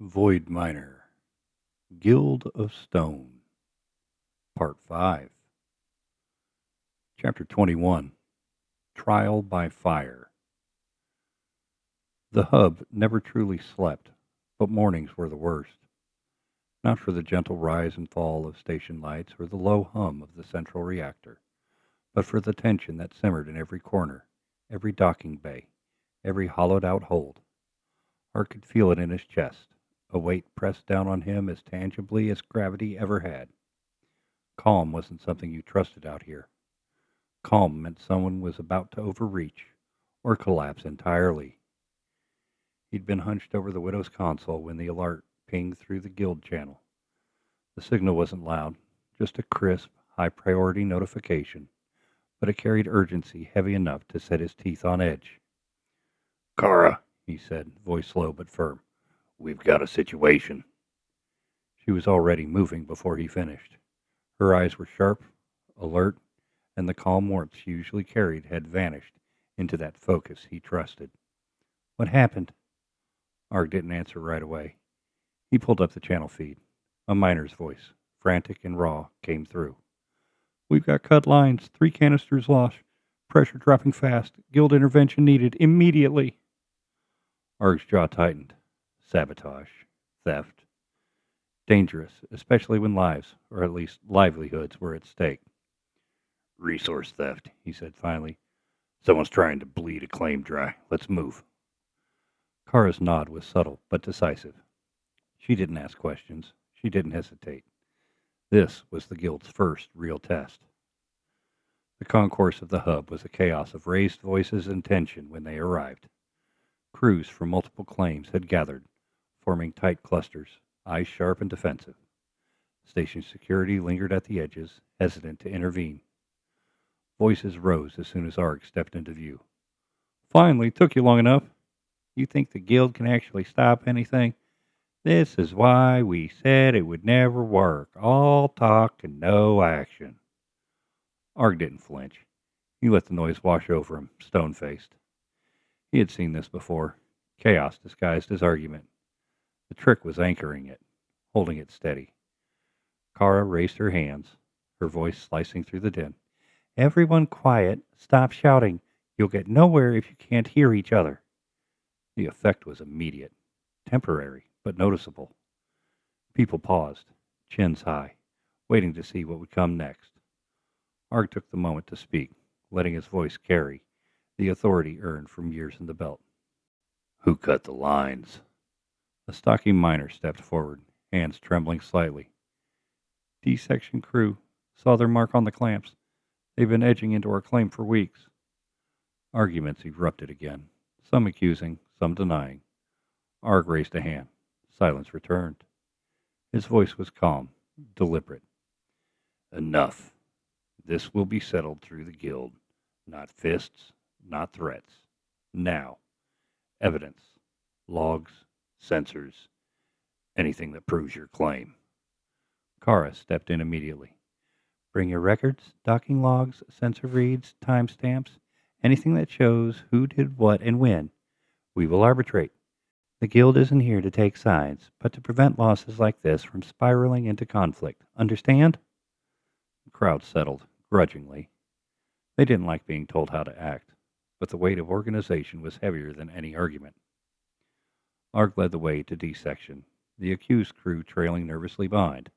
Void Miner, Guild of Stone, Part 5, Chapter 21, Trial by Fire. The hub never truly slept, but mornings were the worst. Not for the gentle rise and fall of station lights or the low hum of the central reactor, but for the tension that simmered in every corner, every docking bay, every hollowed-out hold. Art could feel it in his chest, a weight pressed down on him as tangibly as gravity ever had. Calm wasn't something you trusted out here. Calm meant someone was about to overreach or collapse entirely. He'd been hunched over the widow's console when the alert pinged through the guild channel. The signal wasn't loud, just a crisp, high-priority notification, but it carried urgency heavy enough to set his teeth on edge. "Kara," he said, voice low but firm, "we've got a situation." She was already moving before he finished. Her eyes were sharp, alert, and the calm warmth she usually carried had vanished into that focus he trusted. "What happened?" Arg didn't answer right away. He pulled up the channel feed. A miner's voice, frantic and raw, came through. "We've got cut lines, 3 canisters lost, pressure dropping fast, guild intervention needed immediately." Arg's jaw tightened. Sabotage. Theft. Dangerous, especially when lives, or at least livelihoods, were at stake. "Resource theft," he said finally. "Someone's trying to bleed a claim dry. Let's move." Kara's nod was subtle but decisive. She didn't ask questions. She didn't hesitate. This was the guild's first real test. The concourse of the hub was a chaos of raised voices and tension when they arrived. Crews from multiple claims had gathered, forming tight clusters, eyes sharp and defensive. Station security lingered at the edges, hesitant to intervene. Voices rose as soon as Arg stepped into view. "Finally, took you long enough. You think the guild can actually stop anything? This is why we said it would never work. All talk and no action." Arg didn't flinch. He let the noise wash over him, stone-faced. He had seen this before. Chaos disguised as argument. The trick was anchoring it, holding it steady. Kara raised her hands, her voice slicing through the din. "Everyone quiet. Stop shouting. You'll get nowhere if you can't hear each other." The effect was immediate, temporary, but noticeable. People paused, chins high, waiting to see what would come next. Arg took the moment to speak, letting his voice carry the authority earned from years in the belt. "Who cut the lines?" A stocky miner stepped forward, hands trembling slightly. "D-section crew. Saw their mark on the clamps. They've been edging into our claim for weeks." Arguments erupted again, some accusing, some denying. Arg raised a hand. Silence returned. His voice was calm, deliberate. "Enough. This will be settled through the guild. Not fists, not threats. Now. Evidence. Logs, sensors, anything that proves your claim." Kara stepped in immediately. "Bring your records, docking logs, sensor reads, timestamps, anything that shows who did what and when. We will arbitrate. The guild isn't here to take sides, but to prevent losses like this from spiraling into conflict. Understand?" The crowd settled, grudgingly. They didn't like being told how to act, but the weight of organization was heavier than any argument. Arg led the way to D-section, the accused crew trailing nervously behind.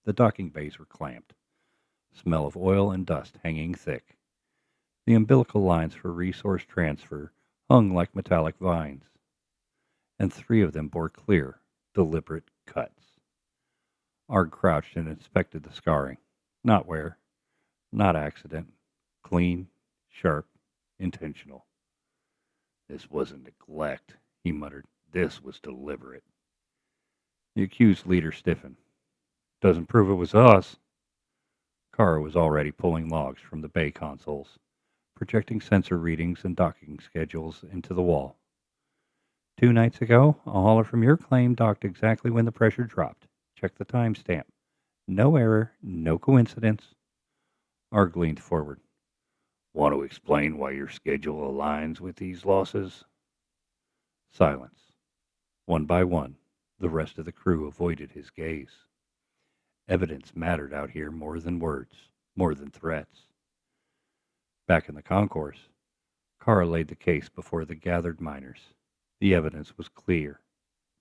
The docking bays were clamped, smell of oil and dust hanging thick. The umbilical lines for resource transfer hung like metallic vines, and 3 of them bore clear, deliberate cuts. Arg crouched and inspected the scarring. Not wear, not accident. Clean, sharp, intentional. "This wasn't neglect," he muttered. "This was deliberate." The accused leader stiffened. "Doesn't prove it was us." Kara was already pulling logs from the bay consoles, projecting sensor readings and docking schedules into the wall. 2 nights ago, a hauler from your claim docked exactly when the pressure dropped. Check the timestamp. No error, no coincidence." Arg leaned forward. "Want to explain why your schedule aligns with these losses?" Silence. One by one, The rest of the crew avoided his gaze. Evidence mattered out here more than words, more than threats. Back in the concourse, Kara laid the case before the gathered miners. The evidence was clear,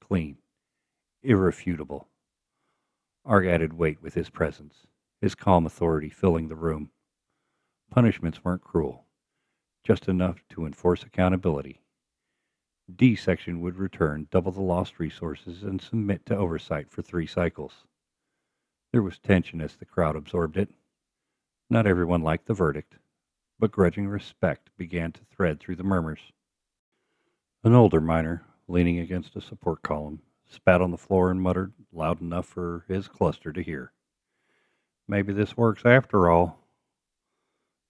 clean, irrefutable. Arg added weight with his presence, his calm authority filling the room. Punishments weren't cruel, just enough to enforce accountability. D section would return double the lost resources and submit to oversight for 3 cycles. There was tension as the crowd absorbed it. Not everyone liked the verdict, but grudging respect began to thread through the murmurs. An older miner, leaning against a support column, spat on the floor and muttered loud enough for his cluster to hear. "Maybe this works after all."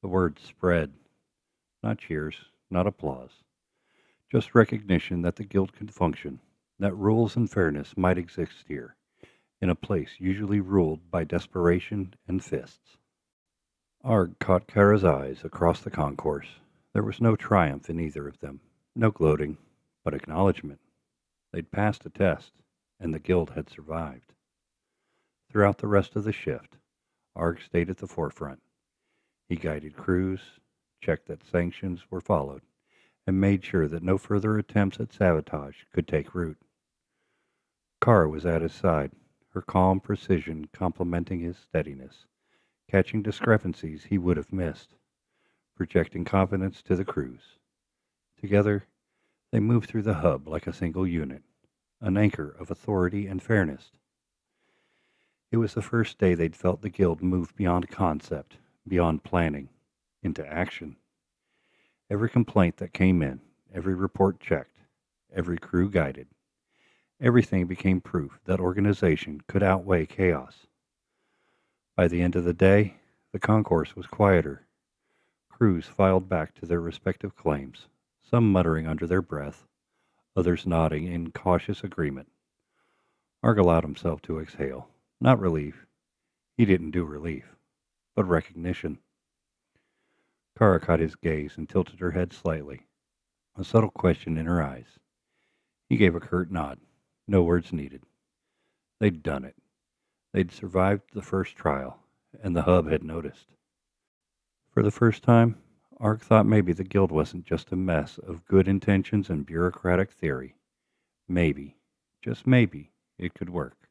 The words spread. Not cheers, not applause. Just recognition that the guild could function, that rules and fairness might exist here, in a place usually ruled by desperation and fists. Arg caught Kara's eyes across the concourse. There was no triumph in either of them, no gloating, but acknowledgement. They'd passed a test, and the guild had survived. Throughout the rest of the shift, Arg stayed at the forefront. He guided crews, checked that sanctions were followed, and made sure that no further attempts at sabotage could take root. Kara was at his side, her calm precision complementing his steadiness, catching discrepancies he would have missed, projecting confidence to the crews. Together, they moved through the hub like a single unit, an anchor of authority and fairness. It was the first day they'd felt the guild move beyond concept, beyond planning, into action. Every complaint that came in, every report checked, every crew guided. Everything became proof that organization could outweigh chaos. By the end of the day, the concourse was quieter. Crews filed back to their respective claims, some muttering under their breath, others nodding in cautious agreement. Arg allowed himself to exhale, not relief. He didn't do relief, but recognition. Kara caught his gaze and tilted her head slightly, a subtle question in her eyes. He gave a curt nod. No words needed. They'd done it. They'd survived the first trial, and the hub had noticed. For the first time, Arg thought maybe the guild wasn't just a mess of good intentions and bureaucratic theory. Maybe, just maybe, it could work.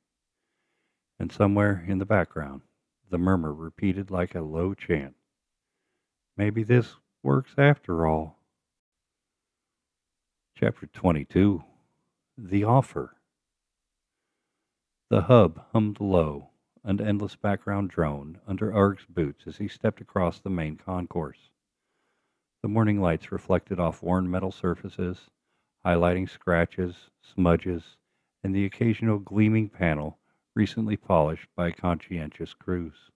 And somewhere in the background, the murmur repeated like a low chant. Maybe this works after all. Chapter 22. The Offer. The hub hummed low, an endless background drone under Arg's boots as he stepped across the main concourse. The morning lights reflected off worn metal surfaces, highlighting scratches, smudges, and the occasional gleaming panel recently polished by conscientious crews.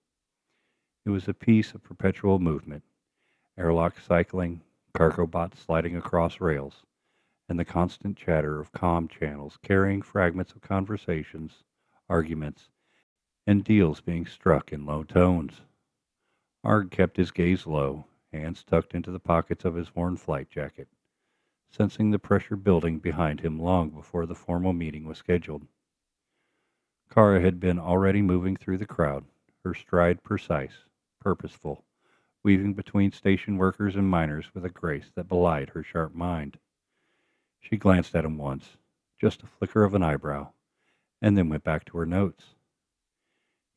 It was a piece of perpetual movement, airlock cycling, cargo bots sliding across rails, and the constant chatter of comm channels carrying fragments of conversations, arguments, and deals being struck in low tones. Arg kept his gaze low, hands tucked into the pockets of his worn flight jacket, sensing the pressure building behind him long before the formal meeting was scheduled. Kara had been already moving through the crowd, her stride precise, purposeful, weaving between station workers and miners with a grace that belied her sharp mind. She glanced at him once, just a flicker of an eyebrow, and then went back to her notes.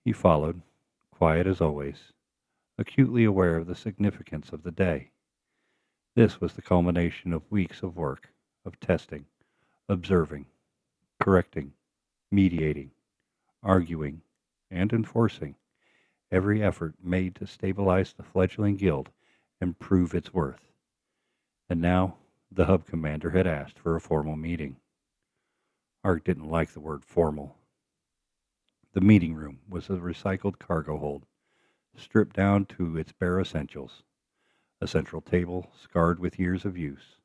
He followed, quiet as always, acutely aware of the significance of the day. This was the culmination of weeks of work, of testing, observing, correcting, mediating, arguing, and enforcing, every effort made to stabilize the fledgling guild and prove its worth. And now the hub commander had asked for a formal meeting. Arg didn't like the word formal. The meeting room was a recycled cargo hold, stripped down to its bare essentials. A central table scarred with years of use,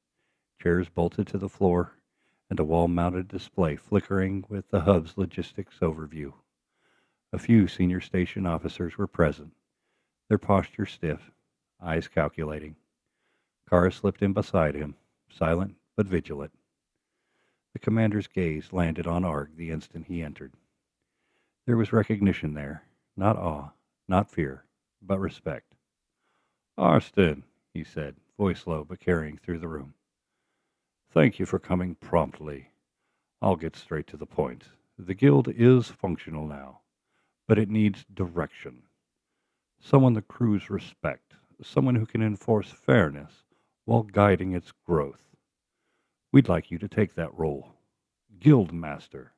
chairs bolted to the floor, and a wall-mounted display flickering with the hub's logistics overview. A few senior station officers were present, their posture stiff, eyes calculating. Kara slipped in beside him, silent but vigilant. The commander's gaze landed on Arg the instant he entered. There was recognition there, not awe, not fear, but respect. "Arston," he said, voice low but carrying through the room. "Thank you for coming promptly. I'll get straight to the point. The guild is functional now, but it needs direction. Someone the crews respect, someone who can enforce fairness while guiding its growth. We'd like you to take that role. Guild Master,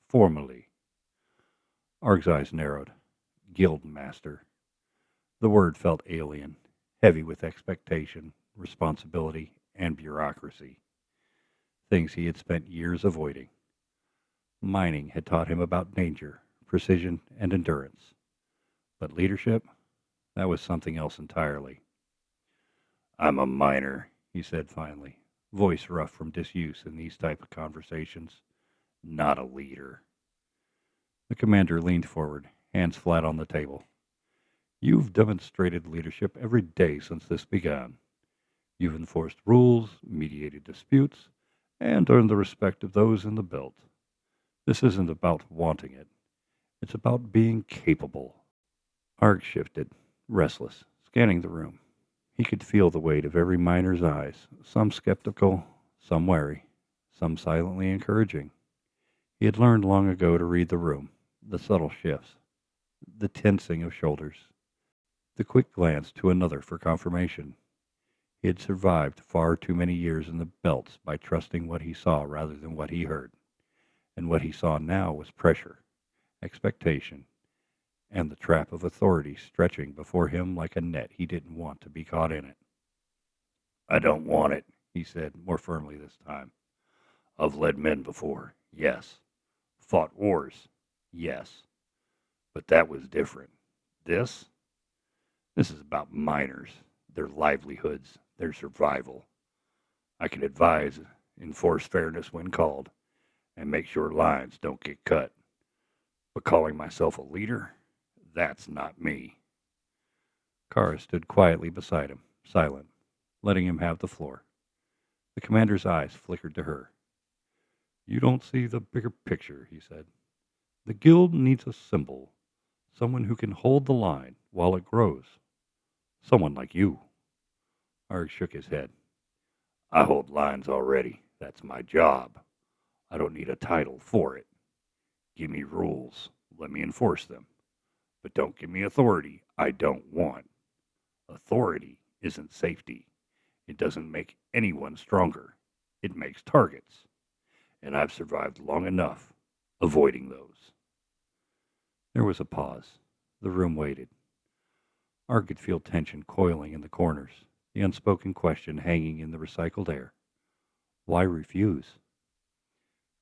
formally." Arg's eyes narrowed. Guild Master. The word felt alien, heavy with expectation, responsibility, and bureaucracy. Things he had spent years avoiding. Mining had taught him about danger, precision, and endurance. But leadership? That was something else entirely. "I'm a miner," he said finally, voice rough from disuse in these type of conversations. "Not a leader." The commander leaned forward, hands flat on the table. "You've demonstrated leadership every day since this began. You've enforced rules, mediated disputes, and earned the respect of those in the belt. This isn't about wanting it. It's about being capable." Arg shifted, restless, scanning the room. He could feel the weight of every miner's eyes, some skeptical, some wary, some silently encouraging. He had learned long ago to read the room, the subtle shifts, the tensing of shoulders, the quick glance to another for confirmation. He had survived far too many years in the belts by trusting what he saw rather than what he heard, and what he saw now was pressure, expectation, and the trap of authority stretching before him like a net he didn't want to be caught in it. "I don't want it," he said, more firmly this time. "I've led men before, yes. Fought wars, yes. But that was different. This is about miners, their livelihoods, their survival. I can advise, enforce fairness when called, and make sure lines don't get cut. But calling myself a leader, that's not me." Kara stood quietly beside him, silent, letting him have the floor. The commander's eyes flickered to her. "You don't see the bigger picture," he said. "The guild needs a symbol, someone who can hold the line while it grows. Someone like you." Arg shook his head. "I hold lines already. That's my job. I don't need a title for it. Give me rules. Let me enforce them. But don't give me authority I don't want. Authority isn't safety. It doesn't make anyone stronger. It makes targets. And I've survived long enough avoiding those." There was a pause. The room waited. Arg could feel tension coiling in the corners, the unspoken question hanging in the recycled air. Why refuse?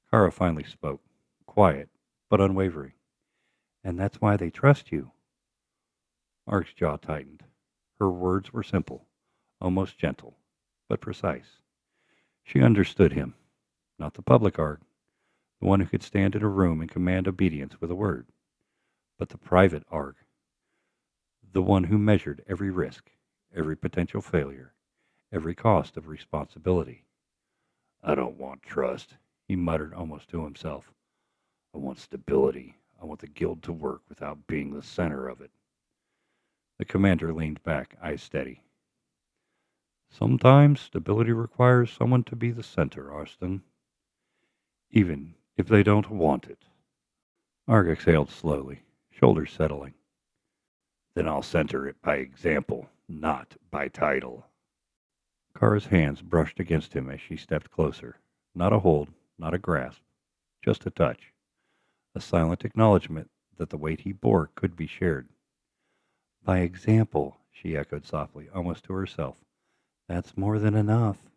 Kara finally spoke, quiet but unwavering. "And that's why they trust you." Arg's jaw tightened. Her words were simple, almost gentle, but precise. She understood him. Not the public Arg, the one who could stand in a room and command obedience with a word, but the private Arg, the one who measured every risk, every potential failure, every cost of responsibility. "I don't want trust," he muttered almost to himself. "I want stability. I want the guild to work without being the center of it." The commander leaned back, eyes steady. "Sometimes stability requires someone to be the center, Arston, even if they don't want it." Arg exhaled slowly, shoulders settling. "Then I'll center it by example, not by title." Kara's hands brushed against him as she stepped closer. Not a hold, not a grasp, just a touch. A silent acknowledgement that the weight he bore could be shared. "By example," she echoed softly, almost to herself. "That's more than enough."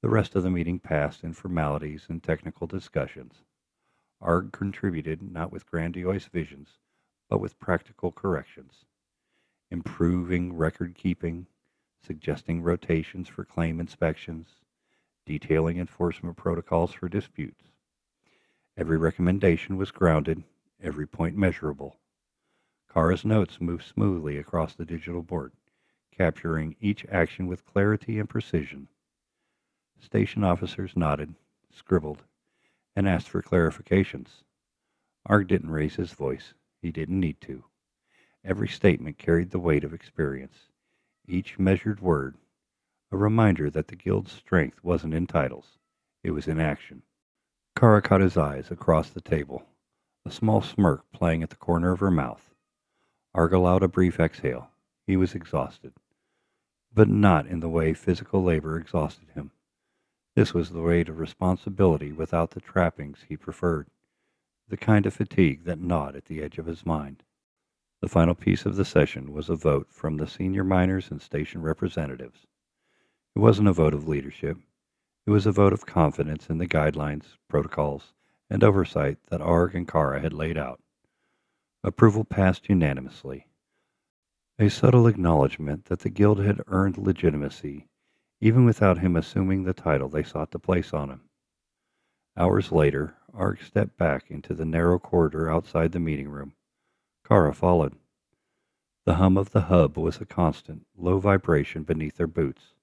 The rest of the meeting passed in formalities and technical discussions. Arg contributed not with grandiose visions, but with practical corrections. Improving record keeping, suggesting rotations for claim inspections, detailing enforcement protocols for disputes. Every recommendation was grounded, every point measurable. Kara's notes moved smoothly across the digital board, capturing each action with clarity and precision. Station officers nodded, scribbled, and asked for clarifications. Arg didn't raise his voice. He didn't need to. Every statement carried the weight of experience, each measured word, a reminder that the guild's strength wasn't in titles. It was in action. Kara caught his eyes across the table, a small smirk playing at the corner of her mouth. Arg allowed a brief exhale. He was exhausted, but not in the way physical labor exhausted him. This was the weight of responsibility without the trappings he preferred, the kind of fatigue that gnawed at the edge of his mind. The final piece of the session was a vote from the senior miners and station representatives. It wasn't a vote of leadership. It was a vote of confidence in the guidelines, protocols, and oversight that Arg and Kara had laid out. Approval passed unanimously, a subtle acknowledgement that the guild had earned legitimacy, even without him assuming the title they sought to place on him. Hours later, Arg stepped back into the narrow corridor outside the meeting room. Kara followed. The hum of the hub was a constant, low vibration beneath their boots.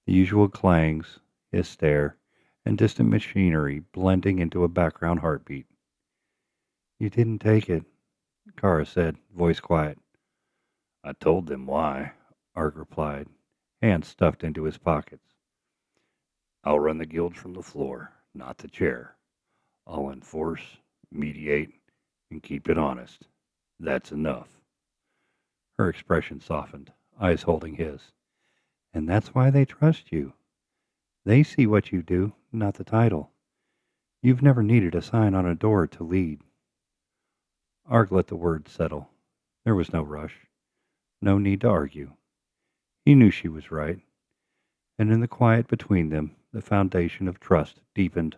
The usual clangs, his stare, and distant machinery blending into a background heartbeat. "You didn't take it," Kara said, voice quiet. "I told them why," Arg replied, hands stuffed into his pockets. "I'll run the guild from the floor, not the chair. I'll enforce, mediate, and keep it honest. That's enough." Her expression softened, eyes holding his. "And that's why they trust you. They see what you do, not the title. You've never needed a sign on a door to lead." Arg let the words settle. There was no rush, no need to argue. He knew she was right, and in the quiet between them, the foundation of trust deepened.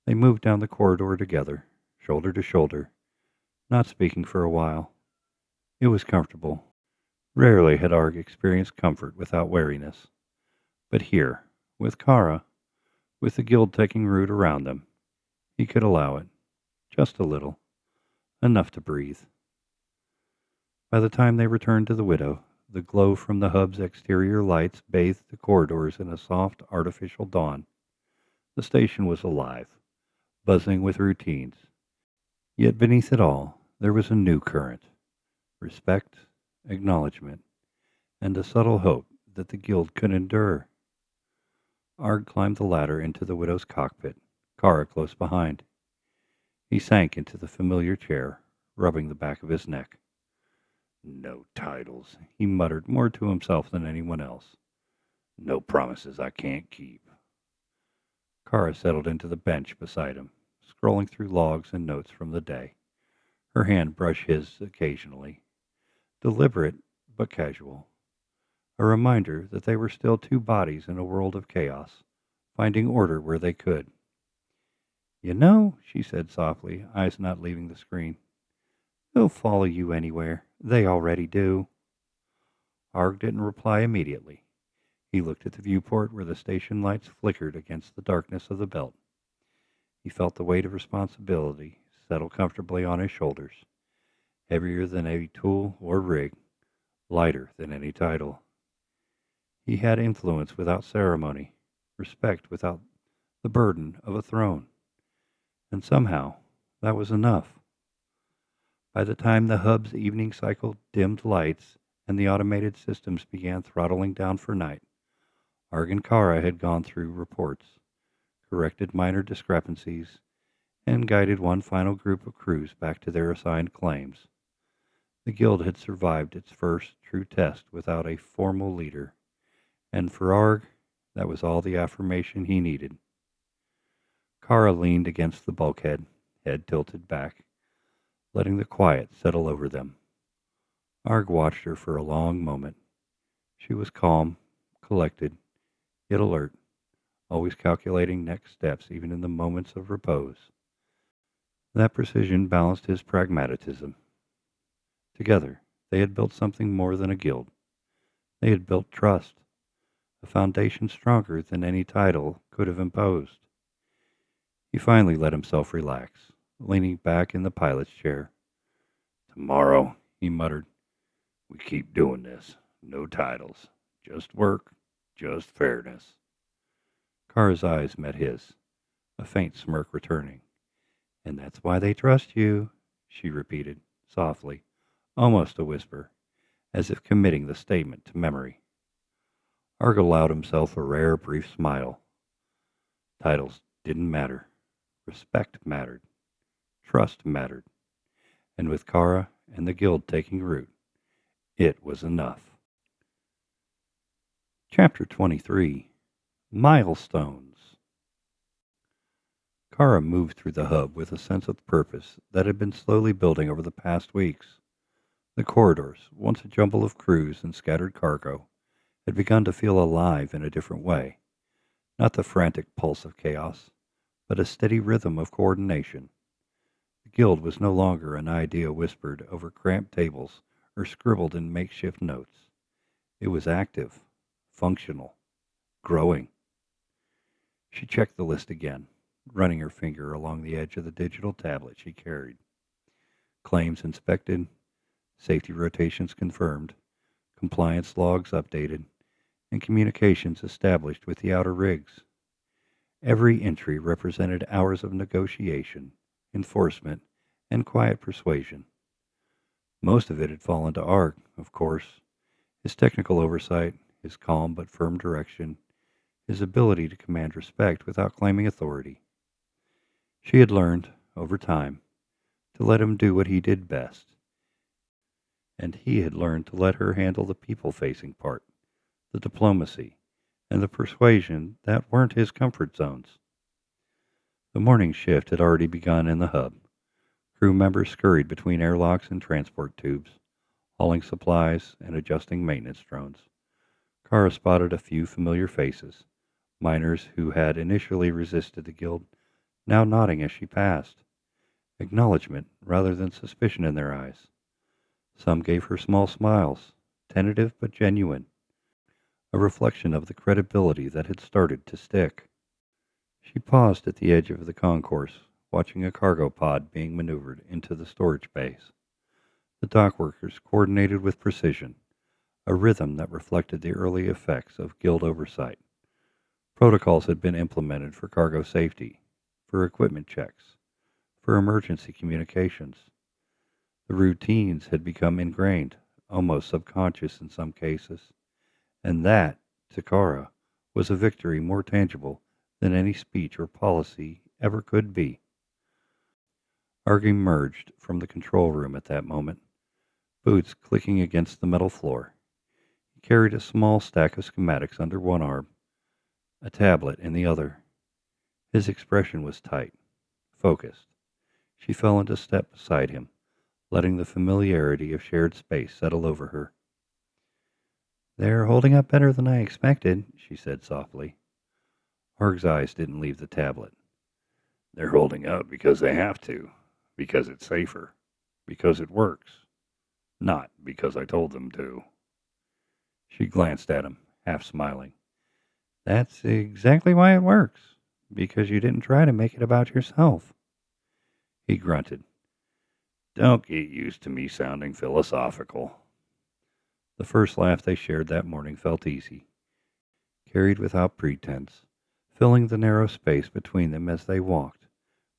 They moved down the corridor together, shoulder to shoulder, not speaking for a while. It was comfortable. Rarely had Arg experienced comfort without wariness. But here, with Kara, with the guild taking root around them, he could allow it. Just a little. Enough to breathe. By the time they returned to the Widow, the glow from the hub's exterior lights bathed the corridors in a soft, artificial dawn. The station was alive, buzzing with routines. Yet beneath it all, there was a new current. Respect, acknowledgement, and a subtle hope that the guild could endure. Arg climbed the ladder into the Widow's cockpit, Kara close behind. He sank into the familiar chair, rubbing the back of his neck. "No titles," he muttered more to himself than anyone else. "No promises I can't keep." Kara settled into the bench beside him, scrolling through logs and notes from the day. Her hand brushed his occasionally. Deliberate, but casual. A reminder that they were still two bodies in a world of chaos, finding order where they could. "You know," she said softly, eyes not leaving the screen, "they'll follow you anywhere. They already do." Arg didn't reply immediately. He looked at the viewport where the station lights flickered against the darkness of the belt. He felt the weight of responsibility settle comfortably on his shoulders, heavier than any tool or rig, lighter than any title. He had influence without ceremony, respect without the burden of a throne. And somehow, that was enough. By the time the hub's evening cycle dimmed lights and the automated systems began throttling down for night, Arg and Kara had gone through reports, corrected minor discrepancies, and guided one final group of crews back to their assigned claims. The guild had survived its first true test without a formal leader, and for Arg, that was all the affirmation he needed. Kara leaned against the bulkhead, head tilted back, letting the quiet settle over them. Arg watched her for a long moment. She was calm, collected, yet alert, always calculating next steps even in the moments of repose. That precision balanced his pragmatism. Together, they had built something more than a guild. They had built trust, a foundation stronger than any title could have imposed. He finally let himself relax, leaning back in the pilot's chair. "Tomorrow," he muttered, "we keep doing this. No titles. Just work. Just fairness." Kara's eyes met his, a faint smirk returning. "And that's why they trust you," she repeated, softly, almost a whisper, as if committing the statement to memory. Arg allowed himself a rare, brief smile. Titles didn't matter. Respect mattered. Trust mattered. And with Kara and the guild taking root, it was enough. Chapter 23. Milestones. Kara moved through the hub with a sense of purpose that had been slowly building over the past weeks. The corridors, once a jumble of crews and scattered cargo, had begun to feel alive in a different way. Not the frantic pulse of chaos, but a steady rhythm of coordination. The guild was no longer an idea whispered over cramped tables or scribbled in makeshift notes. It was active, functional, growing. She checked the list again, running her finger along the edge of the digital tablet she carried. Claims inspected, safety rotations confirmed, compliance logs updated, and communications established with the outer rigs. Every entry represented hours of negotiation, enforcement, and quiet persuasion. Most of it had fallen to Arg, of course. His technical oversight, his calm but firm direction, his ability to command respect without claiming authority. She had learned, over time, to let him do what he did best. And he had learned to let her handle the people-facing part, the diplomacy, and the persuasion that weren't his comfort zones. The morning shift had already begun in the hub. Crew members scurried between airlocks and transport tubes, hauling supplies and adjusting maintenance drones. Kara spotted a few familiar faces, miners who had initially resisted the guild, now nodding as she passed, acknowledgement rather than suspicion in their eyes. Some gave her small smiles, tentative but genuine, a reflection of the credibility that had started to stick. She paused at the edge of the concourse, watching a cargo pod being maneuvered into the storage bays. The dock workers coordinated with precision, a rhythm that reflected the early effects of guild oversight. Protocols had been implemented for cargo safety, for equipment checks, for emergency communications. The routines had become ingrained, almost subconscious in some cases, and that, to Kara, was a victory more tangible than any speech or policy ever could be. Arg emerged from the control room at that moment, boots clicking against the metal floor. He carried a small stack of schematics under one arm, a tablet in the other. His expression was tight, focused. She fell into step beside him, letting the familiarity of shared space settle over her. "They're holding up better than I expected," she said softly. Arg's eyes didn't leave the tablet. "They're holding up because they have to, because it's safer, because it works. Not because I told them to." She glanced at him, half smiling. "That's exactly why it works, because you didn't try to make it about yourself." He grunted. "Don't get used to me sounding philosophical." The first laugh they shared that morning felt easy, carried without pretense, filling the narrow space between them as they walked.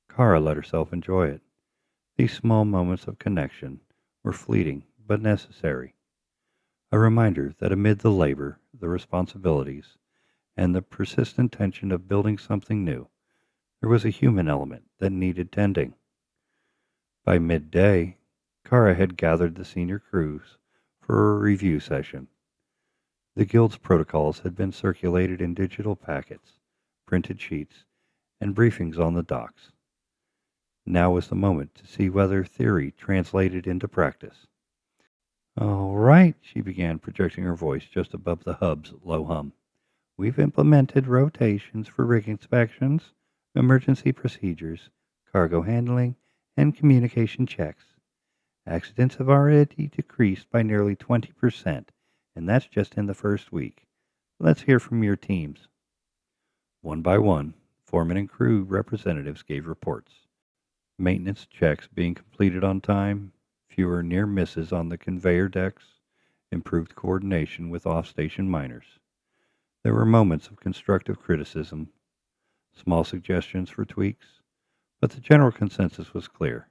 Kara let herself enjoy it. These small moments of connection were fleeting but necessary. A reminder that amid the labor, the responsibilities, and the persistent tension of building something new, there was a human element that needed tending. By midday, Kara had gathered the senior crews for a review session. The guild's protocols had been circulated in digital packets, printed sheets, and briefings on the docks. Now was the moment to see whether theory translated into practice. "All right," she began, projecting her voice just above the hub's low hum. "We've implemented rotations for rig inspections, emergency procedures, cargo handling, and communication checks. Accidents have already decreased by nearly 20%, and that's just in the first week. Let's hear from your teams." One by one, foreman and crew representatives gave reports. Maintenance checks being completed on time, fewer near misses on the conveyor decks, improved coordination with off-station miners. There were moments of constructive criticism, small suggestions for tweaks, but the general consensus was clear.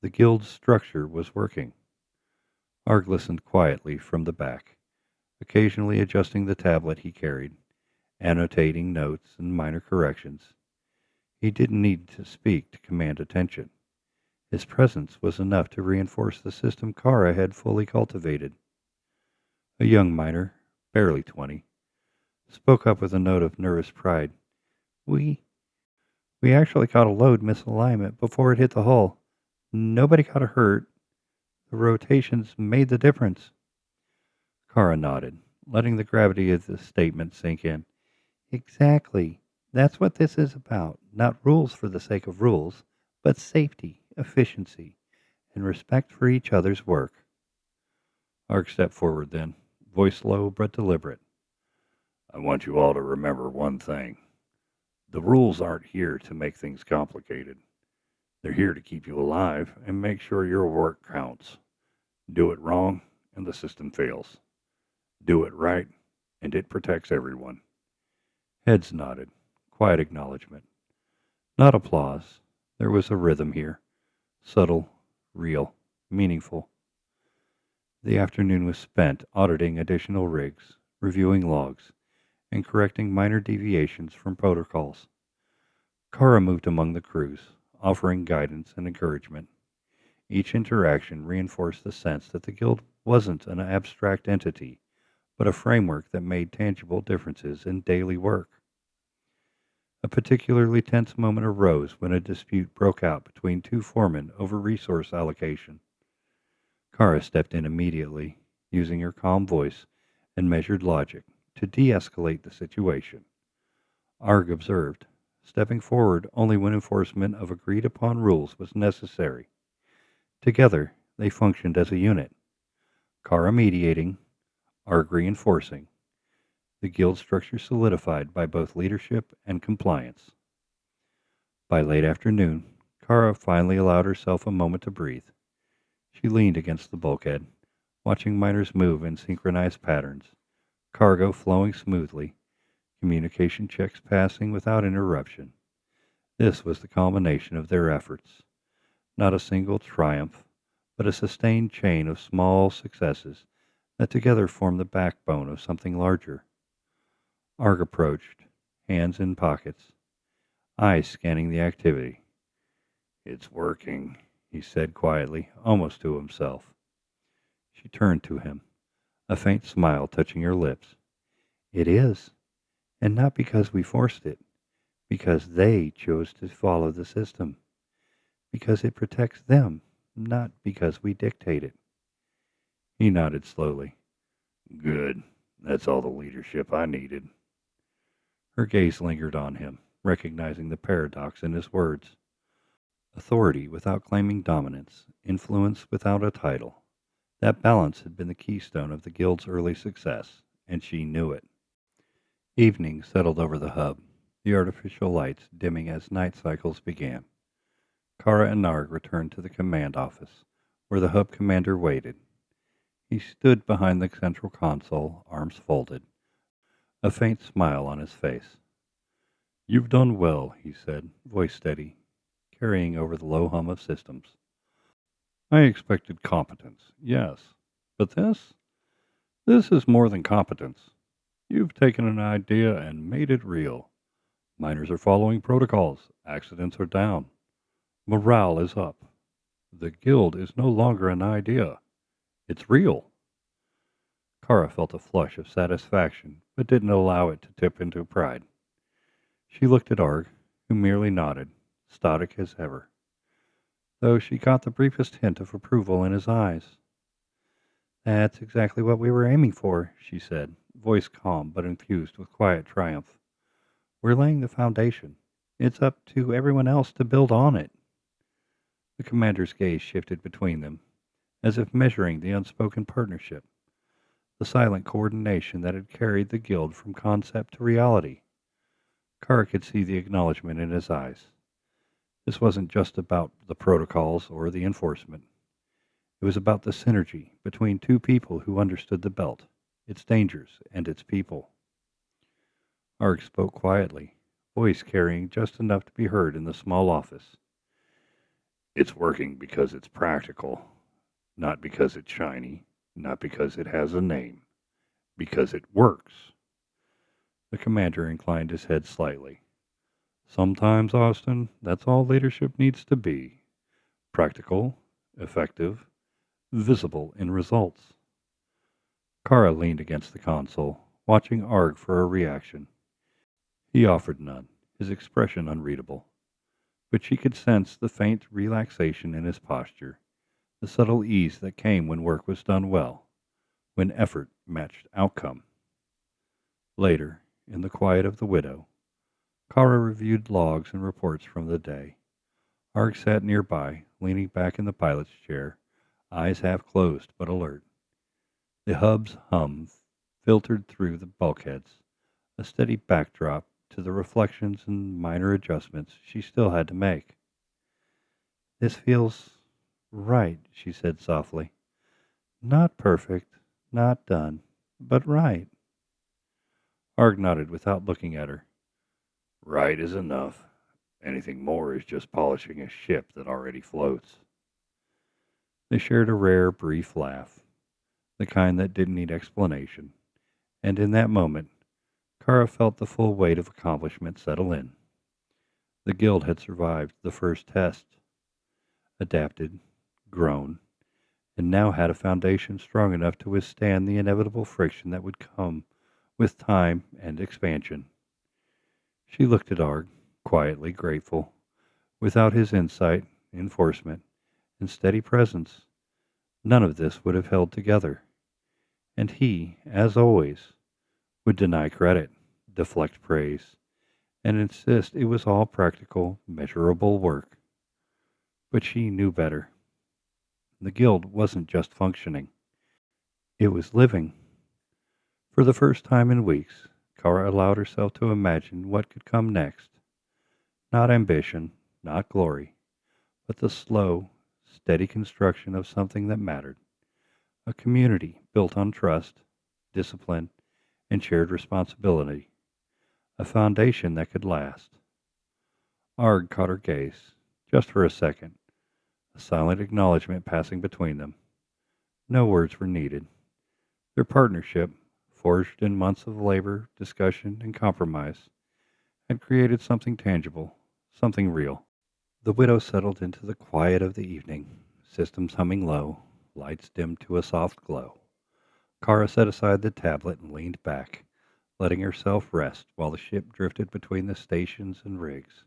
The guild's structure was working. Arg listened quietly from the back, occasionally adjusting the tablet he carried, annotating notes and minor corrections. He didn't need to speak to command attention. His presence was enough to reinforce the system Kara had fully cultivated. A young miner, barely 20, spoke up with a note of nervous pride. We we actually caught a load misalignment before it hit the hull. Nobody got hurt. The rotations made the difference. Kara nodded, letting the gravity of the statement sink in. Exactly. That's what this is about. Not rules for the sake of rules, but safety, efficiency, and respect for each other's work. Ark stepped forward then, voice low but deliberate. I want you all to remember one thing. The rules aren't here to make things complicated. They're here to keep you alive and make sure your work counts. Do it wrong, and the system fails. Do it right, and it protects everyone. Heads nodded, quiet acknowledgement. Not applause. There was a rhythm here. Subtle, real, meaningful. The afternoon was spent auditing additional rigs, reviewing logs, and correcting minor deviations from protocols. Kara moved among the crews, offering guidance and encouragement. Each interaction reinforced the sense that the Guild wasn't an abstract entity, but a framework that made tangible differences in daily work. A particularly tense moment arose when a dispute broke out between two foremen over resource allocation. Kara stepped in immediately, using her calm voice and measured logic to de-escalate the situation. Arg observed, stepping forward only when enforcement of agreed-upon rules was necessary. Together, they functioned as a unit, Kara mediating, Arg reinforcing, the guild structure solidified by both leadership and compliance. By late afternoon, Kara finally allowed herself a moment to breathe. She leaned against the bulkhead, watching miners move in synchronized patterns, cargo flowing smoothly, communication checks passing without interruption. This was the culmination of their efforts. Not a single triumph, but a sustained chain of small successes that together formed the backbone of something larger. Arg approached, hands in pockets, eyes scanning the activity. It's working, he said quietly, almost to himself. She turned to him, a faint smile touching her lips. It is, and not because we forced it, because they chose to follow the system, because it protects them, not because we dictate it. He nodded slowly. Good. That's all the leadership I needed. Her gaze lingered on him, recognizing the paradox in his words. Authority without claiming dominance, influence without a title. That balance had been the keystone of the Guild's early success, and she knew it. Evening settled over the hub, the artificial lights dimming as night cycles began. Kara and Narg returned to the command office, where the hub commander waited. He stood behind the central console, arms folded, a faint smile on his face. You've done well, he said, voice steady, carrying over the low hum of systems. I expected competence, yes, but this is more than competence. You've taken an idea and made it real. Miners are following protocols, accidents are down. Morale is up. The Guild is no longer an idea. It's real. Kara felt a flush of satisfaction, but didn't allow it to tip into pride. She looked at Arg, who merely nodded, stoic as ever, though she caught the briefest hint of approval in his eyes. That's exactly what we were aiming for, she said, voice calm but infused with quiet triumph. We're laying the foundation. It's up to everyone else to build on it. The commander's gaze shifted between them, as if measuring the unspoken partnership, the silent coordination that had carried the Guild from concept to reality. Kara could see the acknowledgement in his eyes. This wasn't just about the protocols or the enforcement. It was about the synergy between two people who understood the belt, its dangers, and its people. Arg spoke quietly, voice carrying just enough to be heard in the small office. It's working because it's practical, not because it's shiny, not because it has a name, because it works. The commander inclined his head slightly. Sometimes, Austin, that's all leadership needs to be. Practical, effective, visible in results. Kara leaned against the console, watching Arg for a reaction. He offered none, his expression unreadable. But she could sense the faint relaxation in his posture, the subtle ease that came when work was done well, when effort matched outcome. Later, in the quiet of the widow, Kara reviewed logs and reports from the day. Arg sat nearby, leaning back in the pilot's chair, eyes half closed but alert. The hub's hum filtered through the bulkheads, a steady backdrop to the reflections and minor adjustments she still had to make. This feels right, she said softly. Not perfect, not done, but right. Arg nodded without looking at her. Right is enough. Anything more is just polishing a ship that already floats. They shared a rare, brief laugh, the kind that didn't need explanation, and in that moment, Kara felt the full weight of accomplishment settle in. The guild had survived the first test, adapted, grown, and now had a foundation strong enough to withstand the inevitable friction that would come with time and expansion. She looked at Arg, quietly grateful. Without his insight, enforcement, and steady presence, none of this would have held together. And he, as always, would deny credit, deflect praise, and insist it was all practical, measurable work. But she knew better. The guild wasn't just functioning. It was living. For the first time in weeks, Kara allowed herself to imagine what could come next. Not ambition, not glory, but the slow, steady construction of something that mattered. A community built on trust, discipline, and shared responsibility. A foundation that could last. Arg caught her gaze, just for a second, a silent acknowledgement passing between them. No words were needed. Their partnership, forged in months of labor, discussion, and compromise, had created something tangible, something real. The widow settled into the quiet of the evening, systems humming low, lights dimmed to a soft glow. Kara set aside the tablet and leaned back, letting herself rest while the ship drifted between the stations and rigs,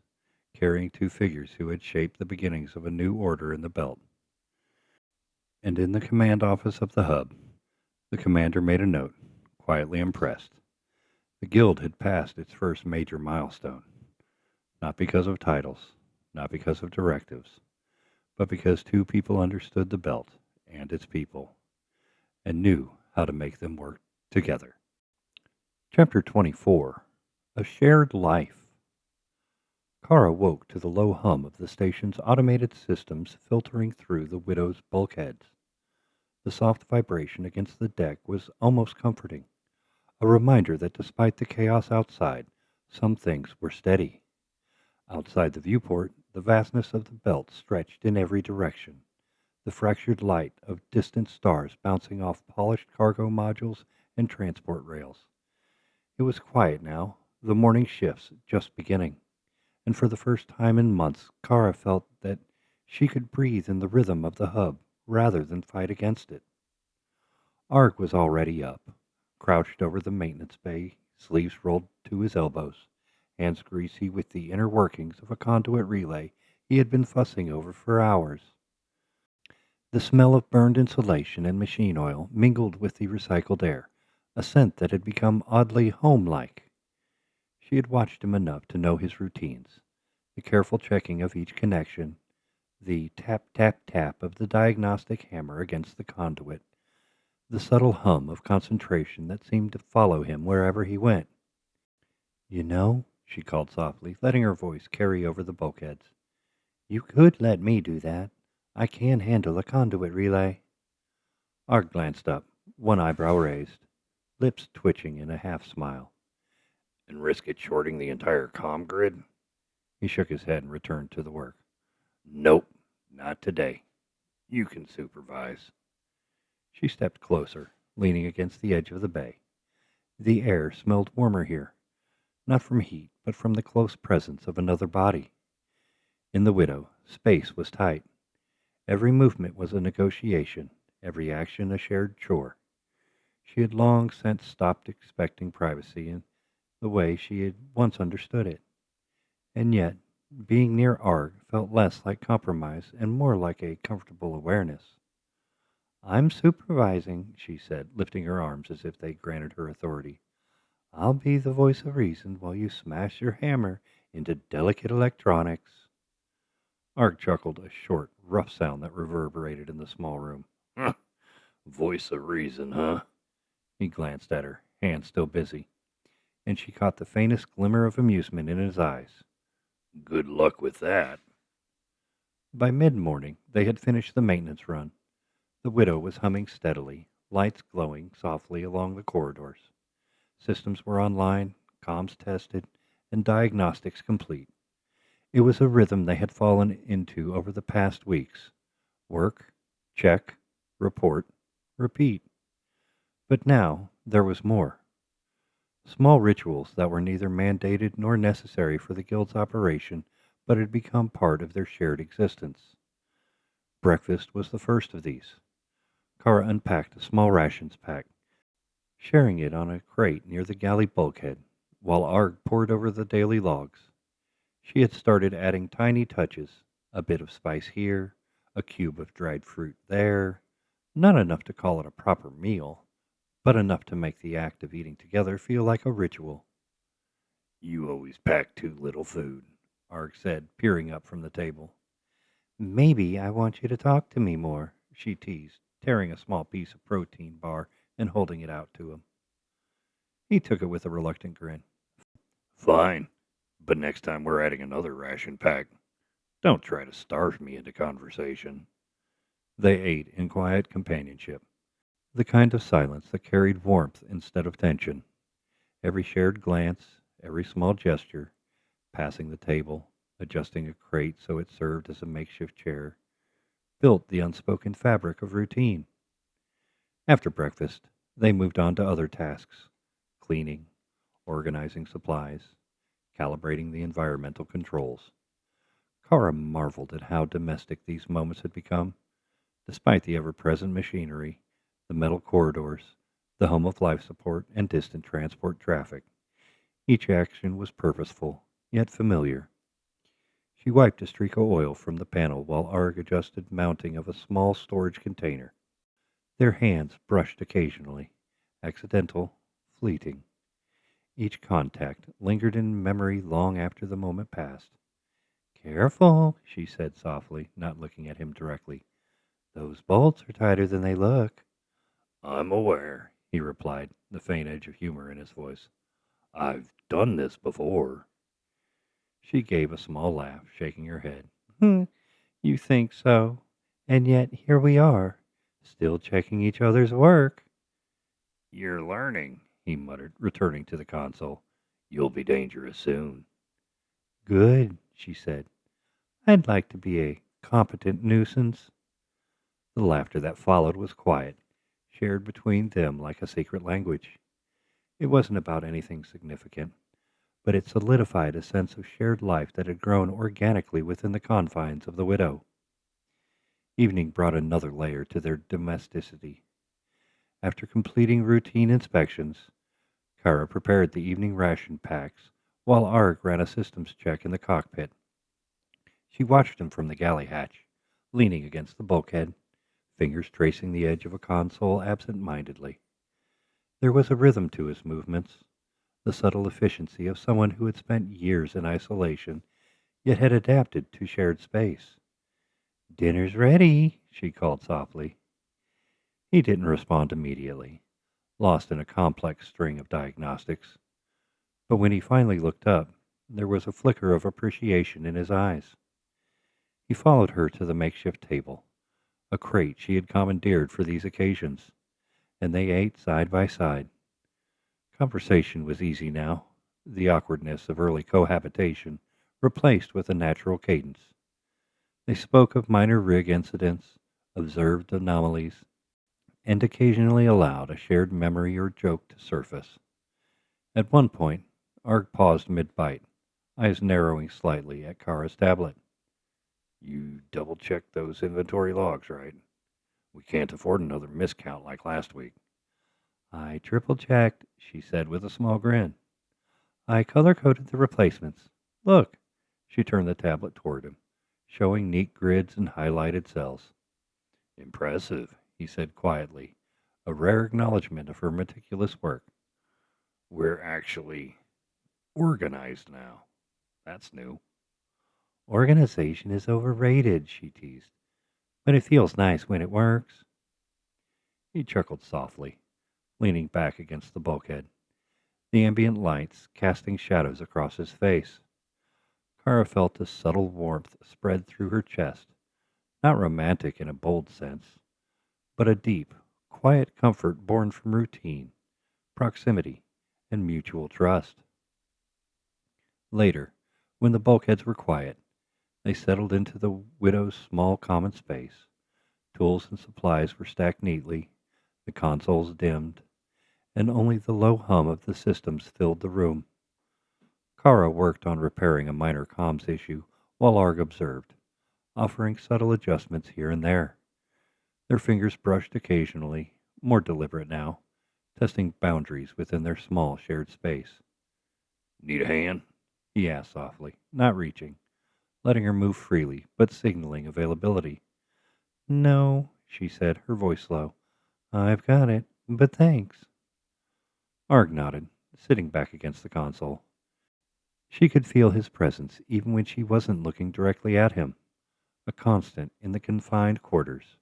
carrying two figures who had shaped the beginnings of a new order in the belt. And in the command office of the hub, the commander made a note, quietly impressed. The guild had passed its first major milestone, not because of titles, not because of directives, but because two people understood the belt and its people, and knew how to make them work together. Chapter 24. A Shared Life. Kara woke to the low hum of the station's automated systems filtering through the widow's bulkheads. The soft vibration against the deck was almost comforting, a reminder that despite the chaos outside, some things were steady. Outside the viewport, the vastness of the belt stretched in every direction, the fractured light of distant stars bouncing off polished cargo modules and transport rails. It was quiet now, the morning shifts just beginning, and for the first time in months Kara felt that she could breathe in the rhythm of the hub rather than fight against it. Arg was already up, crouched over the maintenance bay, sleeves rolled to his elbows, hands greasy with the inner workings of a conduit relay he had been fussing over for hours. The smell of burned insulation and machine oil mingled with the recycled air, a scent that had become oddly home-like. She had watched him enough to know his routines, the careful checking of each connection, the tap-tap-tap of the diagnostic hammer against the conduit, the subtle hum of concentration that seemed to follow him wherever he went. You know, she called softly, letting her voice carry over the bulkheads, you could let me do that. I can handle a conduit relay. Arg glanced up, one eyebrow raised, lips twitching in a half-smile. And risk it shorting the entire comm grid? He shook his head and returned to the work. Nope, not today. You can supervise. She stepped closer, leaning against the edge of the bay. The air smelled warmer here, not from heat, but from the close presence of another body. In the widow, space was tight. Every movement was a negotiation, every action a shared chore. She had long since stopped expecting privacy in the way she had once understood it. And yet, being near Arg felt less like compromise and more like a comfortable awareness. I'm supervising, she said, lifting her arms as if they granted her authority. I'll be the voice of reason while you smash your hammer into delicate electronics. Arg chuckled, a short, rough sound that reverberated in the small room. Voice of reason, huh? He glanced at her, hands still busy, and she caught the faintest glimmer of amusement in his eyes. Good luck with that. By mid-morning, they had finished the maintenance run. The widow was humming steadily, lights glowing softly along the corridors. Systems were online, comms tested, and diagnostics complete. It was a rhythm they had fallen into over the past weeks. Work, check, report, repeat. But now there was more. Small rituals that were neither mandated nor necessary for the guild's operation, but had become part of their shared existence. Breakfast was the first of these. Kara unpacked a small rations pack, sharing it on a crate near the galley bulkhead, while Arg pored over the daily logs. She had started adding tiny touches, a bit of spice here, a cube of dried fruit there, not enough to call it a proper meal, but enough to make the act of eating together feel like a ritual. You always pack too little food, Arg said, peering up from the table. Maybe I want you to talk to me more, she teased, tearing a small piece of protein bar and holding it out to him. He took it with a reluctant grin. Fine, but next time we're adding another ration pack, don't try to starve me into conversation. They ate in quiet companionship, the kind of silence that carried warmth instead of tension. Every shared glance, every small gesture, passing the table, adjusting a crate so it served as a makeshift chair, built the unspoken fabric of routine. After breakfast, they moved on to other tasks, cleaning, organizing supplies, calibrating the environmental controls. Kara marveled at how domestic these moments had become, despite the ever-present machinery, the metal corridors, the hum of life support, and distant transport traffic. Each action was purposeful, yet familiar. She wiped a streak of oil from the panel while Arg adjusted mounting of a small storage container. Their hands brushed occasionally, accidental, fleeting. Each contact lingered in memory long after the moment passed. Careful, she said softly, not looking at him directly. Those bolts are tighter than they look. I'm aware, he replied, the faint edge of humor in his voice. I've done this before. She gave a small laugh, shaking her head. You think so? And yet here we are, still checking each other's work. You're learning, he muttered, returning to the console. You'll be dangerous soon. Good, she said. I'd like to be a competent nuisance. The laughter that followed was quiet, shared between them like a secret language. It wasn't about anything significant, but it solidified a sense of shared life that had grown organically within the confines of the widow. Evening brought another layer to their domesticity. After completing routine inspections, Kara prepared the evening ration packs while Arg ran a systems check in the cockpit. She watched him from the galley hatch, leaning against the bulkhead, fingers tracing the edge of a console absent-mindedly. There was a rhythm to his movements, the subtle efficiency of someone who had spent years in isolation, yet had adapted to shared space. Dinner's ready, she called softly. He didn't respond immediately, lost in a complex string of diagnostics. But when he finally looked up, there was a flicker of appreciation in his eyes. He followed her to the makeshift table, a crate she had commandeered for these occasions, and they ate side by side. Conversation was easy now, the awkwardness of early cohabitation replaced with a natural cadence. They spoke of minor rig incidents, observed anomalies, and occasionally allowed a shared memory or joke to surface. At one point, Arg paused mid-bite, eyes narrowing slightly at Kara's tablet. "You double-checked those inventory logs, right? We can't afford another miscount like last week." "I triple-checked," she said with a small grin. "I color-coded the replacements. Look." She turned the tablet toward him, showing neat grids and highlighted cells. "Impressive," he said quietly, a rare acknowledgment of her meticulous work. "We're actually organized now. That's new." "Organization is overrated," she teased. "But it feels nice when it works." He chuckled softly, leaning back against the bulkhead, the ambient lights casting shadows across his face. Kara felt a subtle warmth spread through her chest, not romantic in a bold sense, but a deep, quiet comfort born from routine, proximity, and mutual trust. Later, when the bulkheads were quiet, they settled into the widow's small common space. Tools and supplies were stacked neatly, the consoles dimmed, and only the low hum of the systems filled the room. Kara worked on repairing a minor comms issue while Arg observed, offering subtle adjustments here and there. Their fingers brushed occasionally, more deliberate now, testing boundaries within their small shared space. "Need a hand?" he asked softly, not reaching, letting her move freely, but signaling availability. "No," she said, her voice low. "I've got it, but thanks." Arg nodded, sitting back against the console. She could feel his presence even when she wasn't looking directly at him, a constant in the confined quarters,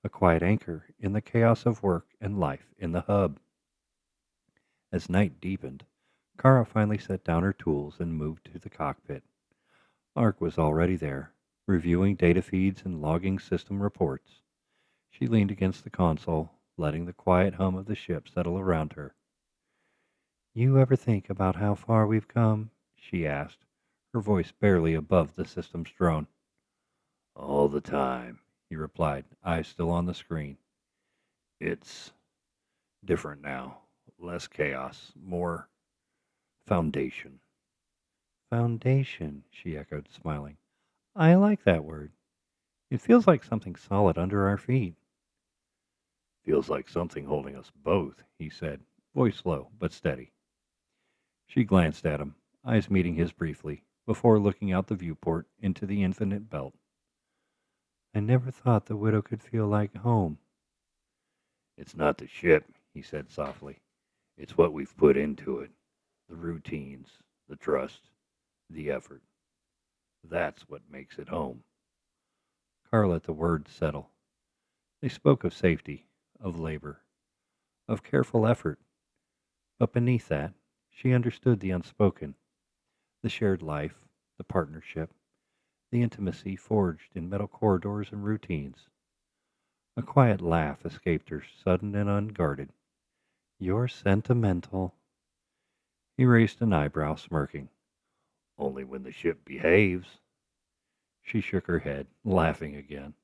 a quiet anchor in the chaos of work and life in the hub. As night deepened, Kara finally set down her tools and moved to the cockpit. Arg was already there, reviewing data feeds and logging system reports. She leaned against the console, letting the quiet hum of the ship settle around her. "You ever think about how far we've come?" she asked, her voice barely above the system's drone. "All the time," he replied, eyes still on the screen. "It's different now. Less chaos, more foundation." "Foundation," she echoed, smiling. "I like that word. It feels like something solid under our feet." "Feels like something holding us both," he said, voice low but steady. She glanced at him, eyes meeting his briefly, before looking out the viewport into the infinite belt. "I never thought the widow could feel like home." "It's not the ship," he said softly. "It's what we've put into it. The routines, the trust, the effort. That's what makes it home." Carl let the words settle. They spoke of safety, of labor, of careful effort. But beneath that, she understood the unspoken, the shared life, the partnership, the intimacy forged in metal corridors and routines. A quiet laugh escaped her, sudden and unguarded. "You're sentimental." He raised an eyebrow, smirking. "Only when the ship behaves." She shook her head, laughing again,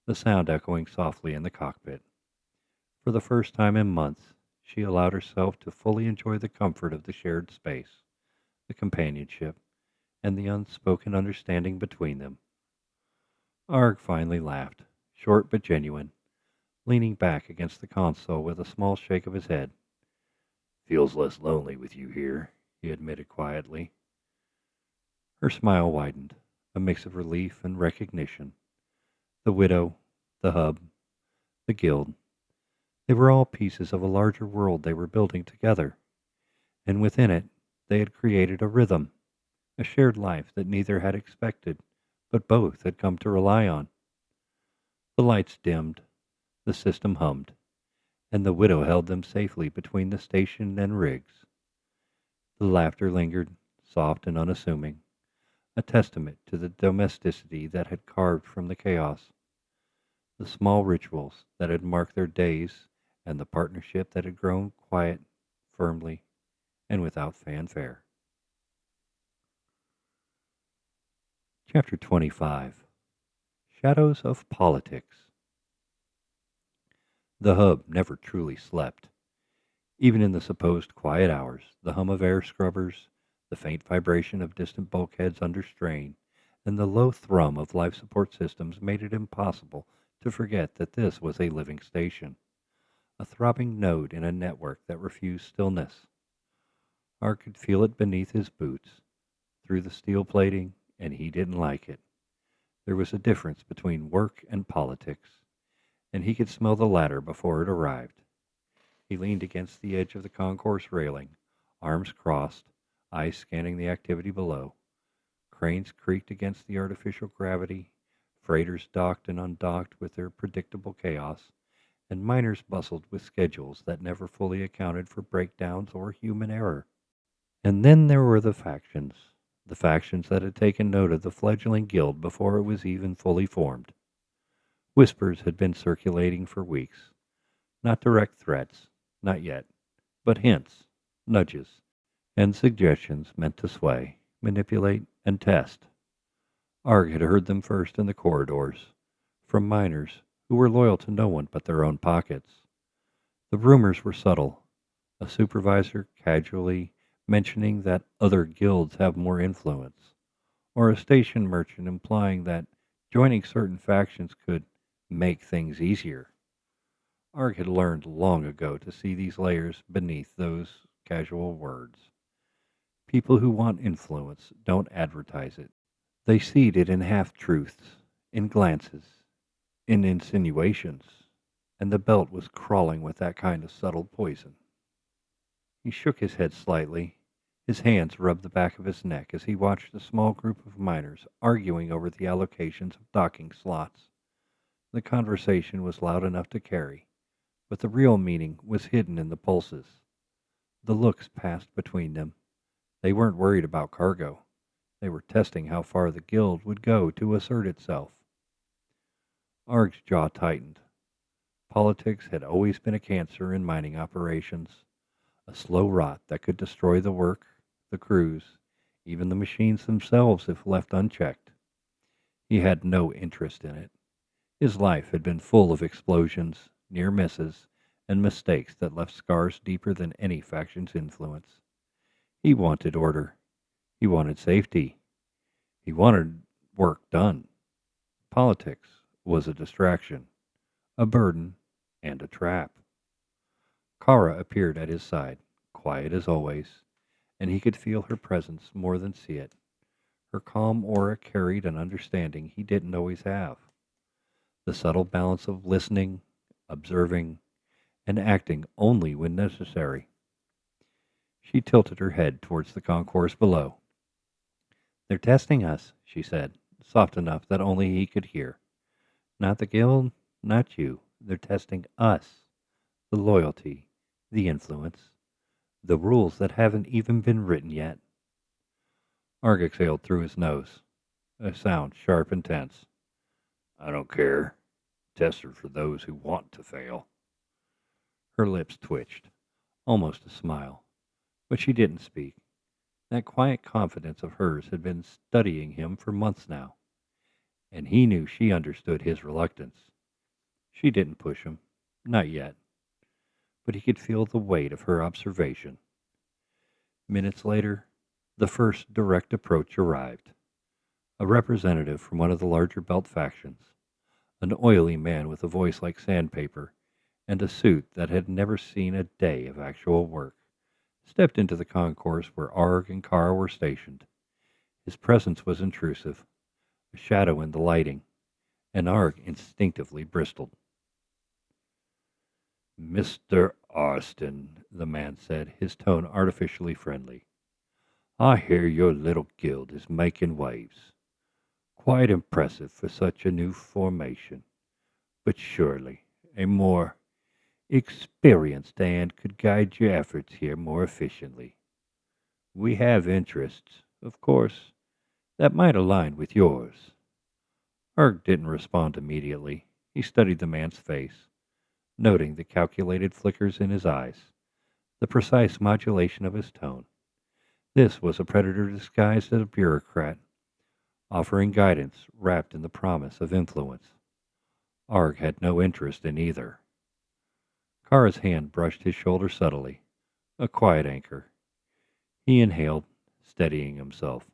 the sound echoing softly in the cockpit. For the first time in months, she allowed herself to fully enjoy the comfort of the shared space, the companionship, and the unspoken understanding between them. Arg finally laughed, short but genuine, leaning back against the console with a small shake of his head. "Feels less lonely with you here," he admitted quietly. Her smile widened, a mix of relief and recognition. The widow, the hub, the guild, they were all pieces of a larger world they were building together, and within it they had created a rhythm, a shared life that neither had expected, but both had come to rely on. The lights dimmed, the system hummed, and the widow held them safely between the station and rigs. The laughter lingered, soft and unassuming, a testament to the domesticity that had carved from the chaos, the small rituals that had marked their days, and the partnership that had grown quiet, firmly, and without fanfare. Chapter 25. Shadows of Politics. The hub never truly slept. Even in the supposed quiet hours, the hum of air scrubbers, the faint vibration of distant bulkheads under strain, and the low thrum of life support systems made it impossible to forget that this was a living station, a throbbing node in a network that refused stillness. Arg could feel it beneath his boots, through the steel plating, and he didn't like it. There was a difference between work and politics, and he could smell the latter before it arrived. He leaned against the edge of the concourse railing, arms crossed, eyes scanning the activity below. Cranes creaked against the artificial gravity, freighters docked and undocked with their predictable chaos, and miners bustled with schedules that never fully accounted for breakdowns or human error. And then there were the factions that had taken note of the fledgling guild before it was even fully formed. Whispers had been circulating for weeks. Not direct threats, not yet, but hints, nudges, and suggestions meant to sway, manipulate, and test. Arg had heard them first in the corridors, from miners who were loyal to no one but their own pockets. The rumors were subtle, a supervisor casually mentioning that other guilds have more influence, or a station merchant implying that joining certain factions could make things easier. Arg had learned long ago to see these layers beneath those casual words. People who want influence don't advertise it. They seed it in half-truths, in glances, in insinuations, and the belt was crawling with that kind of subtle poison. He shook his head slightly. His hands rubbed the back of his neck as he watched a small group of miners arguing over the allocations of docking slots. The conversation was loud enough to carry, but the real meaning was hidden in the pulses. The looks passed between them. They weren't worried about cargo. They were testing how far the guild would go to assert itself. Arg's jaw tightened. Politics had always been a cancer in mining operations, a slow rot that could destroy the work, the crews, even the machines themselves if left unchecked. He had no interest in it. His life had been full of explosions, near misses, and mistakes that left scars deeper than any faction's influence. He wanted order. He wanted safety. He wanted work done. Politics was a distraction, a burden, and a trap. Kara appeared at his side, quiet as always, and he could feel her presence more than see it. Her calm aura carried an understanding he didn't always have. The subtle balance of listening, observing, and acting only when necessary. She tilted her head towards the concourse below. "They're testing us," she said, soft enough that only he could hear. "Not the guild, not you. They're testing us. The loyalty, the influence, the rules that haven't even been written yet." Arg exhaled through his nose, a sound sharp and tense. I don't care. Tests are for those who want to fail. Her lips twitched, almost a smile, but she didn't speak. That quiet confidence of hers had been studying him for months now, and he knew she understood his reluctance. She didn't push him, not yet, but he could feel the weight of her observation. Minutes later, the first direct approach arrived. A representative from one of the larger belt factions, an oily man with a voice like sandpaper and a suit that had never seen a day of actual work, stepped into the concourse where Arg and Kara were stationed. His presence was intrusive, a shadow in the lighting, and Arg instinctively bristled. "Mr. Austin," the man said, his tone artificially friendly, "I hear your little guild is making waves. Quite impressive for such a new formation, but surely a more experienced hand could guide your efforts here more efficiently. We have interests, of course, that might align with yours." Arg didn't respond immediately. He studied the man's face, noting the calculated flickers in his eyes, the precise modulation of his tone. This was a predator disguised as a bureaucrat. offering guidance wrapped in the promise of influence. Arg had no interest in either. Kara's hand brushed his shoulder subtly, a quiet anchor. He inhaled, steadying himself.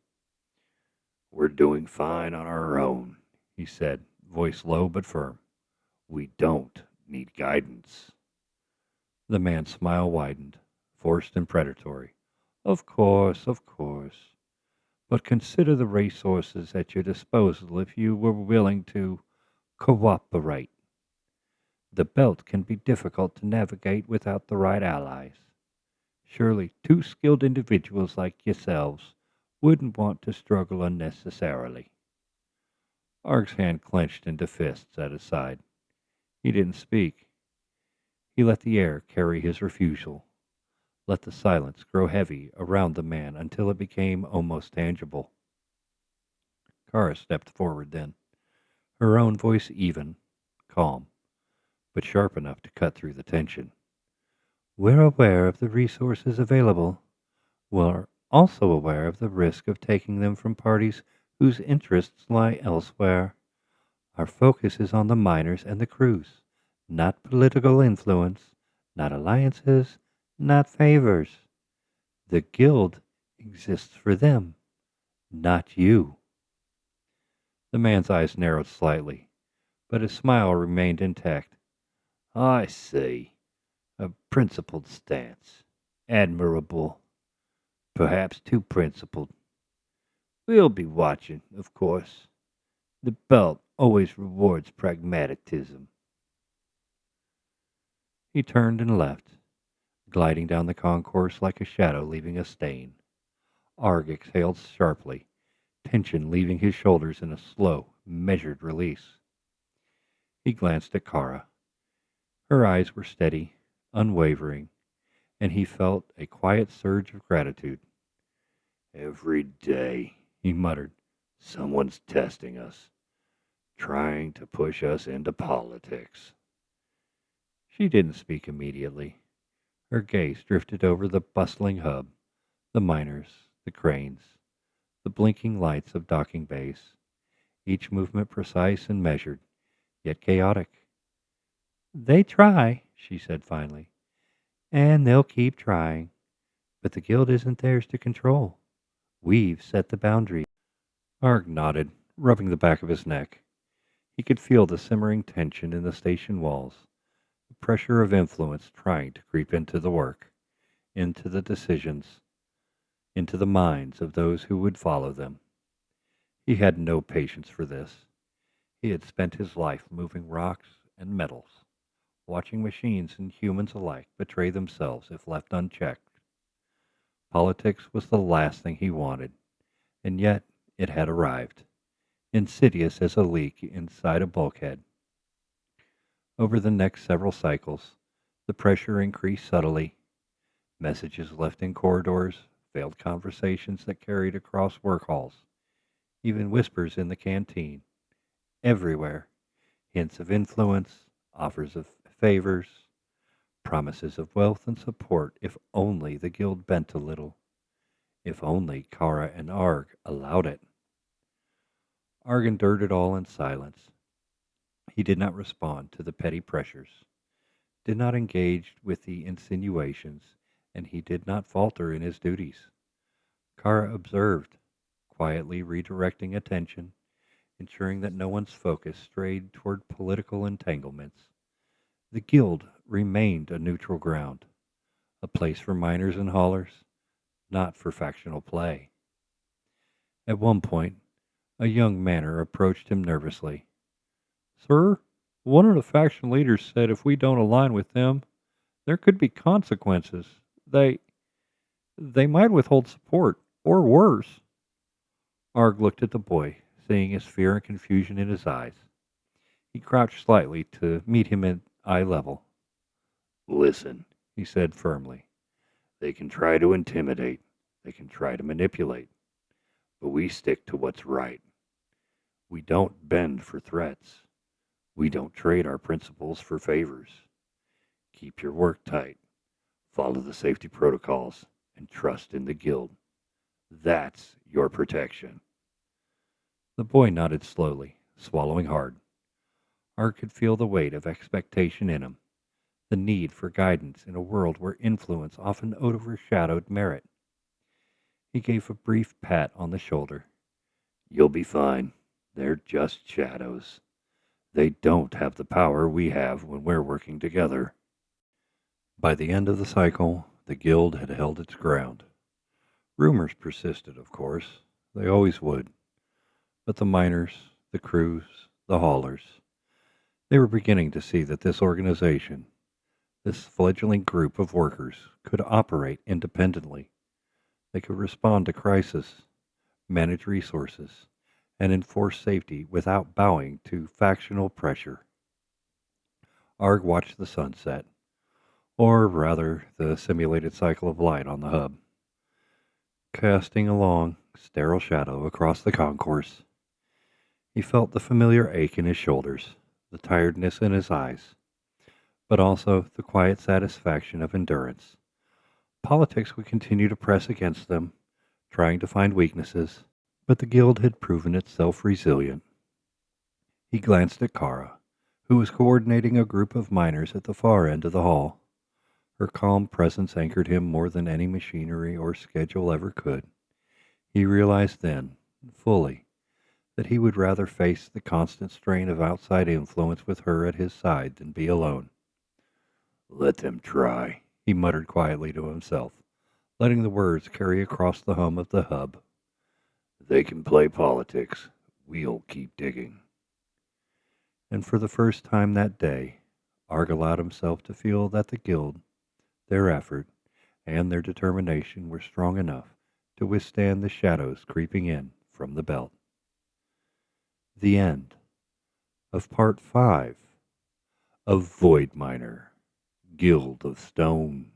We're doing fine on our own, He said, voice low but firm. we don't need guidance. The man's smile widened, forced and predatory. Of course, of course. But consider the resources at your disposal if you were willing to cooperate. The belt can be difficult to navigate without the right allies. Surely 2 skilled individuals like yourselves wouldn't want to struggle unnecessarily. Ark's hand clenched into fists at his side. He didn't speak. He let the air carry his refusal, let the silence grow heavy around the man until it became almost tangible. Kara stepped forward then, her own voice even, calm, but sharp enough to cut through the tension. We're aware of the resources available. We're also aware of the risk of taking them from parties whose interests lie elsewhere. Our focus is on the miners and the crews, not political influence, not alliances, not favors. The guild exists for them, not you. The man's eyes narrowed slightly, but his smile remained intact. I see. A principled stance. Admirable. Perhaps too principled. We'll be watching, of course. The belt always rewards pragmatism. He turned and left, gliding down the concourse like a shadow leaving a stain. Arg exhaled sharply, tension leaving his shoulders in a slow, measured release. He glanced at Kara. Her eyes were steady, unwavering, and he felt a quiet surge of gratitude. Every day, He muttered, someone's testing us, trying to push us into politics. She didn't speak immediately. Her gaze drifted over the bustling hub, the miners, the cranes, the blinking lights of docking bays, each movement precise and measured, yet chaotic. They try, she said finally, and they'll keep trying. But the guild isn't theirs to control. We've set the boundaries. Arg nodded, rubbing the back of his neck. He could feel the simmering tension in the station walls, the pressure of influence trying to creep into the work, into the decisions, into the minds of those who would follow them. He had no patience for this. He had spent his life moving rocks and metals, watching machines and humans alike betray themselves if left unchecked. Politics was the last thing he wanted, and yet it had arrived, insidious as a leak inside a bulkhead. Over the next several cycles, the pressure increased subtly. Messages left in corridors, failed conversations that carried across work halls, even whispers in the canteen. Everywhere, hints of influence, offers of favors, promises of wealth and support if only the guild bent a little, if only Kara and Arg allowed it. Arg endured it all in silence. He did not respond to the petty pressures, did not engage with the insinuations, and he did not falter in his duties. Kara observed, quietly redirecting attention, ensuring that no one's focus strayed toward political entanglements. The guild remained a neutral ground, a place for miners and haulers, not for factional play. At one point, a young manor approached him nervously. Sir, one of the faction leaders said if we don't align with them, there could be consequences. They might withhold support, or worse. Arg looked at the boy, seeing his fear and confusion in his eyes. He crouched slightly to meet him at eye level. Listen, He said firmly. they can try to intimidate, they can try to manipulate, but we stick to what's right. We don't bend for threats. We don't trade our principles for favors. Keep your work tight, follow the safety protocols, and trust in the guild. That's your protection. The boy nodded slowly, swallowing hard. Arg could feel the weight of expectation in him, the need for guidance in a world where influence often overshadowed merit. He gave a brief pat on the shoulder. You'll be fine. They're just shadows. They don't have the power we have when we're working together. By the end of the cycle, the guild had held its ground. Rumors persisted, of course. They always would. But the miners, the crews, the haulers, they were beginning to see that this organization, this fledgling group of workers, could operate independently. They could respond to crisis, manage resources, and enforce safety without bowing to factional pressure. Arg watched the sunset, or rather the simulated cycle of light on the hub, casting a long, sterile shadow across the concourse. He felt the familiar ache in his shoulders, the tiredness in his eyes, but also the quiet satisfaction of endurance. Politics would continue to press against them, trying to find weaknesses, but the guild had proven itself resilient. He glanced at Kara, who was coordinating a group of miners at the far end of the hall. Her calm presence anchored him more than any machinery or schedule ever could. He realized then, fully, that he would rather face the constant strain of outside influence with her at his side than be alone. Let them try, He muttered quietly to himself, letting the words carry across the hum of the hub. They can play politics. We'll keep digging. And for the first time that day, Arg allowed himself to feel that the guild, their effort, and their determination were strong enough to withstand the shadows creeping in from the belt. The end of Part 5 of Void Miner, Guild of Stone.